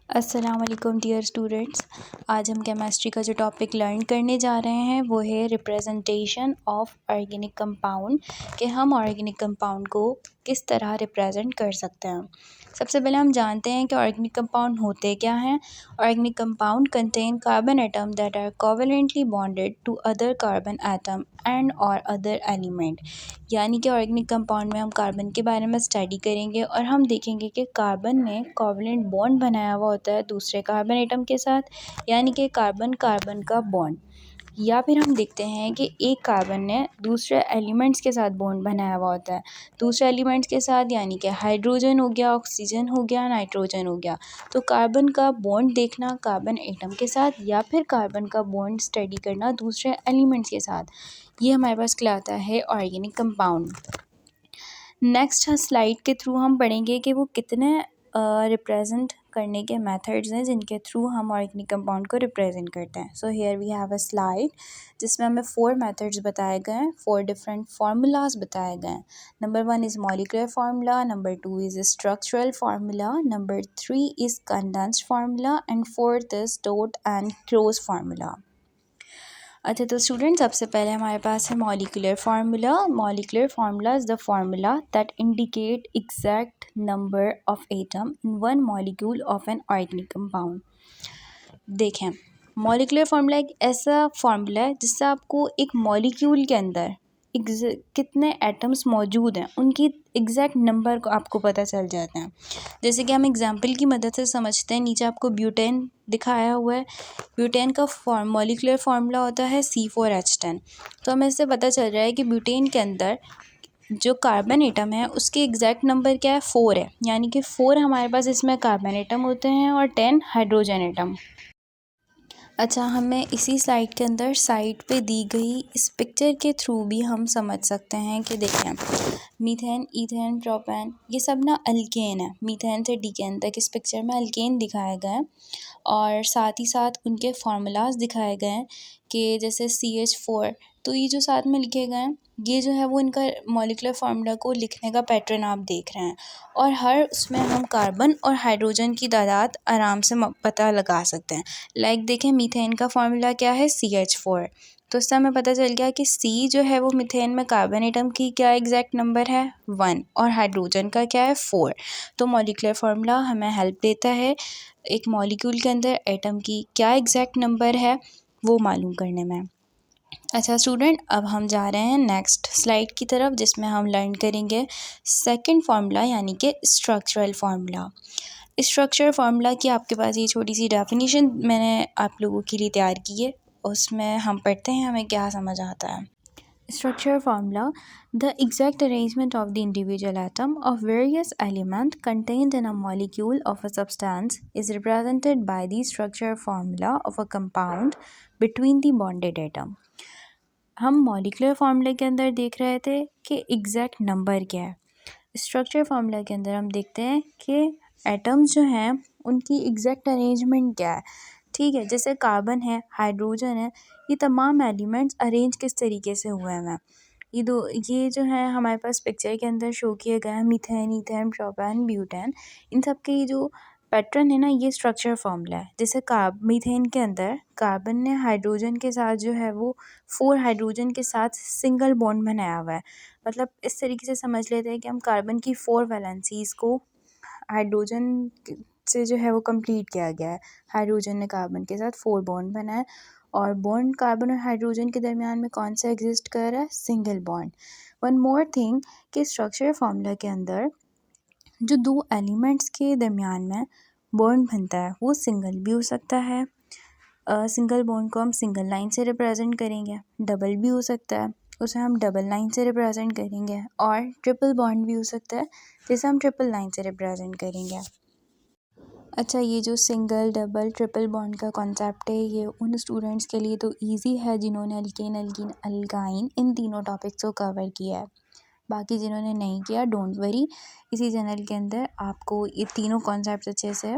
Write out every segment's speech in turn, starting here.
अस्सलाम वालेकुम dear students. आज हम केमिस्ट्री का जो टॉपिक लर्न करने जा रहे हैं वो है रिप्रेजेंटेशन ऑफ ऑर्गेनिक कंपाउंड, कि हम ऑर्गेनिक कंपाउंड को किस तरह रिप्रेजेंट कर सकते हैं। सबसे पहले हम जानते हैं कि ऑर्गेनिक कंपाउंड होते क्या हैं। Organic compound contain carbon atom that are covalently bonded to other carbon atom and और अदर एलिमेंट। यानी कि ऑर्गेनिक कंपाउंड में हम कार्बन के बारे में स्टडी करेंगे और हम देखेंगे कि कार्बन ने कोवेलेंट बॉन्ड बनाया हुआ होता है दूसरे कार्बन एटम के साथ, यानी कि कार्बन कार्बन का बॉन्ड। या फिर हम देखते हैं कि एक कार्बन ने दूसरे एलिमेंट्स के साथ बॉन्ड बनाया हुआ होता है दूसरे एलिमेंट्स के साथ, यानी कि हाइड्रोजन हो गया, ऑक्सीजन हो गया, नाइट्रोजन हो गया। तो कार्बन का बॉन्ड देखना कार्बन एटम के साथ या फिर कार्बन का बॉन्ड स्टडी करना दूसरे एलिमेंट्स के साथ, ये हमारे पास कहलाता है ऑर्गेनिक कंपाउंड। नेक्स्ट स्लाइड के थ्रू हम पढ़ेंगे कि वो कितने रिप्रेजेंट करने के मेथड्स हैं जिनके थ्रू हम ऑर्गेनिक कंपाउंड को रिप्रेजेंट करते हैं। So here we have a slide जिसमें हमें 4 मेथड्स बताए गए हैं, 4 डिफरेंट फार्मूलाज बताए गए हैं। Number 1 is molecular formula, number 2 is structural formula, number 3 is condensed formula and 4th is dot and close formula. अच्छा, तो स्टूडेंट सबसे पहले हमारे पास है molecular formula. Molecular formula is the formula that indicate exact number of atom in one molecule of an organic compound. देखें, molecular formula एक ऐसा formula है जिससे आपको एक मॉलिक्यूल के अंदर कितने एटम्स मौजूद हैं उनकी एग्जैक्ट नंबर को आपको पता चल जाते हैं। जैसे कि हम एग्जांपल की मदद से समझते हैं, नीचे आपको ब्यूटेन दिखाया हुआ है। ब्यूटेन का मॉलिक्यूलर फार्मूला होता है C4H10। तो हमें इससे पता चल रहा है कि ब्यूटेन के अंदर जो कार्बन एटम है उसके एग्जैक्ट नंबर क्या है, 4 है। यानी कि 4 हमारे पास इसमें कार्बन एटम होते हैं और 10 हाइड्रोजन एटम। अच्छा, हमें इसी स्लाइड के अंदर साइड पे दी गई इस पिक्चर के थ्रू भी हम समझ सकते हैं कि देखें, मीथेन, ईथेन, प्रोपेन ये सब ना अल्केन है। मीथेन से डीकेन तक इस पिक्चर में अल्केन दिखाए गए हैं और साथ ही साथ उनके फार्मूलाज दिखाए गए हैं कि जैसे CH4। तो ये जो साथ में लिखे गए हैं ये जो है वो इनका मॉलिक्यूलर फार्मूला को लिखने का पैटर्न आप देख रहे हैं, और हर उसमें हम कार्बन और हाइड्रोजन की तादाद आराम से पता लगा सकते हैं। लाइक देखें, मीथेन का फार्मूला क्या है, CH4। तो इससे हमें पता चल गया कि C जो है वो मीथेन में कार्बन एटम की क्या एग्जैक्ट नंबर है, 1, और हाइड्रोजन का क्या है, 4। तो मॉलिक्यूलर फार्मूला हमें हेल्प देता है एक मॉलिक्यूल के अंदर एटम की क्या एग्जैक्ट नंबर है वो मालूम करने में। अच्छा स्टूडेंट, अब हम जा रहे हैं नेक्स्ट स्लाइड की तरफ जिसमें हम लर्न करेंगे सेकंड फार्मूला यानी कि स्ट्रक्चरल फार्मूला। स्ट्रक्चरल फार्मूला की आपके पास ये छोटी सी डेफिनेशन मैंने आप लोगों के लिए तैयार की है, उसमें हम पढ़ते हैं हमें क्या समझ आता है। Structure formula: the exact arrangement of the individual atom of various elements contained in a molecule of a substance is represented by the structure formula of a compound between the bonded atom। हम molecular फार्मूले के अंदर देख रहे थे कि exact number क्या है। स्ट्रक्चर फार्मूला के अंदर हम देखते हैं कि एटम्स जो हैं उनकी एग्जैक्ट अरेंजमेंट क्या है। ठीक है, जैसे कार्बन है, हाइड्रोजन है, ये तमाम एलिमेंट्स अरेंज किस तरीके से हुए हैं। ये जो है हमारे पास पिक्चर के अंदर शो किए गए हैं, मीथेन, ईथेन, प्रोपेन, ब्यूटेन, इन सब के ये जो पैटर्न है ना, ये स्ट्रक्चर फार्मूला है। जैसे मीथेन के अंदर कार्बन ने हाइड्रोजन के साथ जो है वो 4 हाइड्रोजन के साथ सिंगल बॉन्ड बनाया हुआ है। मतलब इस तरीके से समझ लेते हैं कि हम कार्बन की 4 वैलेंसीज़ को हाइड्रोजन से जो है वो कंप्लीट किया गया है। हाइड्रोजन ने कार्बन के साथ 4 बॉन्ड बनाए और बॉन्ड कार्बन और हाइड्रोजन के दरमियान में कौन सा एग्जिस्ट कर रहा है, single bond. One more thing कि स्ट्रक्चर फार्मूला के अंदर जो 2 एलिमेंट्स के दरमियान में बॉन्ड बनता है वो सिंगल भी हो सकता है। सिंगल बॉन्ड को हम सिंगल लाइन से रिप्रेजेंट करेंगे, डबल भी हो सकता है उसे हम डबल लाइन से रिप्रेजेंट करेंगे, और ट्रिपल बॉन्ड भी हो सकता है जिसे हम ट्रिपल लाइन से रिप्रेजेंट करेंगे। अच्छा, ये जो सिंगल, डबल, ट्रिपल बॉन्ड का कॉन्सेप्ट है ये उन स्टूडेंट्स के लिए तो इजी है जिन्होंने अल्केन, एल्कीन, अल्काइन इन तीनों टॉपिक्स को कवर किया है। बाकी जिन्होंने नहीं किया, डोंट वरी, इसी चैनल के अंदर आपको ये तीनों कॉन्सेप्ट्स अच्छे से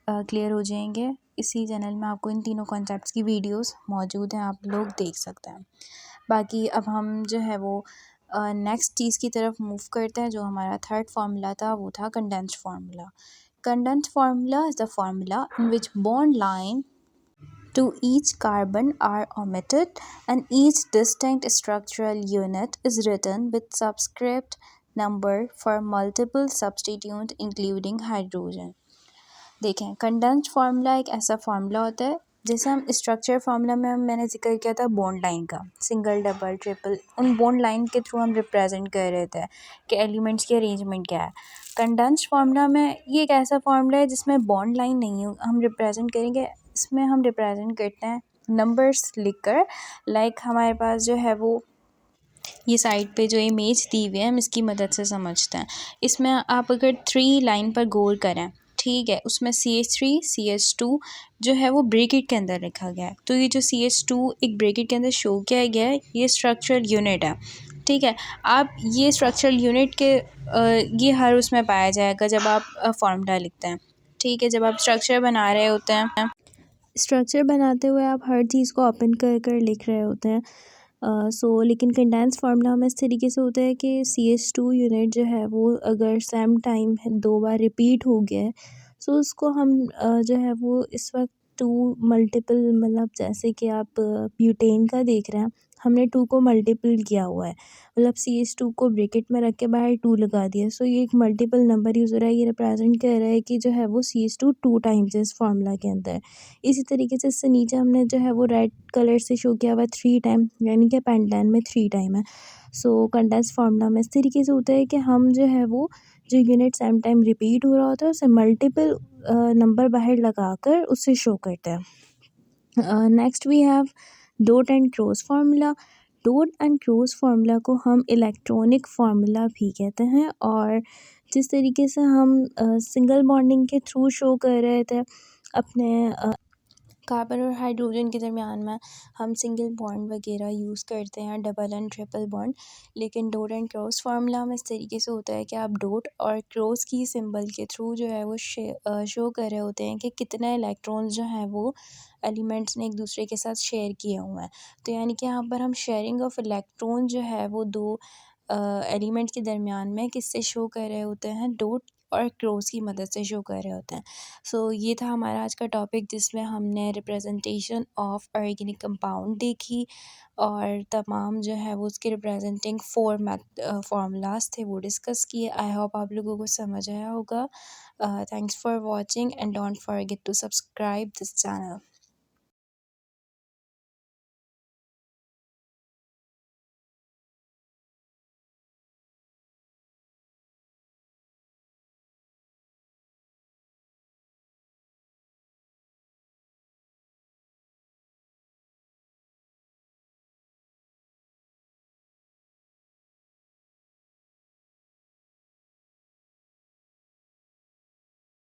क्लियर हो जाएंगे। इसी चैनल में आपको इन तीनों कॉन्सेप्ट्स की वीडियोस मौजूद हैं, आप लोग देख सकते हैं। बाकी अब हम जो है वो नेक्स्ट चीज़ की तरफ मूव करते हैं। जो हमारा थर्ड फार्मूला था वो था condensed formula. condensed formula is the formula in which bond line to each carbon are omitted and each distinct structural unit is written with subscript number for multiple substituent including hydrogen। देखें, condensed formula एक ऐसा formula होता है जैसे हम structure formula में मैंने जिक्र किया था बॉन्ड लाइन का, सिंगल डबल ट्रिपल, उन बॉन्ड लाइन के थ्रू हम रिप्रेजेंट कर रहे थे कि एलिमेंट्स की अरेंजमेंट क्या है। कंडेंस्ड फार्मूला में ये एक ऐसा फार्मूला है जिसमें बॉन्ड लाइन नहीं है, हम रिप्रेजेंट करेंगे, इसमें हम रिप्रेजेंट करते हैं नंबर्स लिखकर। लाइक हमारे पास जो है वो ये साइड पे जो इमेज दी हुई है हम इसकी मदद से समझते हैं। इसमें आप अगर 3 लाइन पर गौर करें, ठीक है, उसमें CH3 CH2 जो है वो ब्रैकेट के अंदर रखा गया है। तो ये जो CH2 एक ब्रैकेट के अंदर शो किया गया है ये स्ट्रक्चरल यूनिट है, ठीक है। आप ये स्ट्रक्चरल यूनिट के ये हर उसमें पाया जाएगा जब आप फार्मूला लिखते हैं, ठीक है। जब आप स्ट्रक्चर बना रहे होते हैं, स्ट्रक्चर बनाते हुए आप हर चीज़ को ओपन कर कर लिख रहे होते हैं। लेकिन कंडेंस फार्मूला में इस तरीके से होता है कि CH2 यूनिट जो है वो अगर सेम टाइम 2 बार रिपीट हो गया है, सो उसको हम जो है वो इस वक्त 2 मल्टीपल, मतलब जैसे कि आप ब्यूटेन का देख रहे हैं, हमने 2 को मल्टीपल किया हुआ है, मतलब CH2 को ब्रैकेट में रख के बाहर 2 लगा दिया। सो ये एक मल्टीपल नंबर यूज़ हो रहा है, ये रिप्रेजेंट कर रहा है कि जो है वो CH2 2 टाइम्स इस फार्मूला के अंदर। इसी तरीके से इससे नीचे हमने जो है वो रेड कलर से शो किया हुआ है 3 टाइम, यानी कि पेंटेन में 3 टाइम है। कंडेंस्ड फार्मूला में इस तरीके से होता है कि हम जो है वो जो यूनिट सेम टाइम रिपीट हो रहा होता है उसे मल्टीपल नंबर बाहर लगाकर उसे शो करते हैं। Next we have dot and cross formula. Dot and cross formula को हम इलेक्ट्रॉनिक फार्मूला भी कहते हैं, और जिस तरीके से हम सिंगल बॉन्डिंग के थ्रू शो कर रहे थे अपने कार्बन और हाइड्रोजन के दरमियान में हम सिंगल बॉन्ड वगैरह यूज़ करते हैं, डबल एंड ट्रिपल बॉन्ड। लेकिन डॉट एंड क्रॉस फार्मूला में इस तरीके से होता है कि आप डॉट और क्रॉस की सिंबल के थ्रू जो है वो शो कर रहे होते हैं कि कितने इलेक्ट्रॉन्स जो हैं वो एलिमेंट्स ने एक दूसरे के साथ शेयर किए हुए हैं। तो यानी कि यहाँ पर हम शेयरिंग ऑफ इलेक्ट्रॉन जो है वो 2 एलिमेंट के दरमियान में किससे शो कर रहे होते हैं, डॉट और क्रॉस की मदद से शो कर रहे होते हैं। ये था हमारा आज का टॉपिक जिसमें हमने रिप्रेजेंटेशन ऑफ ऑर्गेनिक कंपाउंड देखी और तमाम जो है वो उसके रिप्रेजेंटिंग 4 फार्मूलाज थे वो डिस्कस किए। आई होप आप लोगों को समझ आया होगा। Thanks for watching and don't forget to subscribe this channel.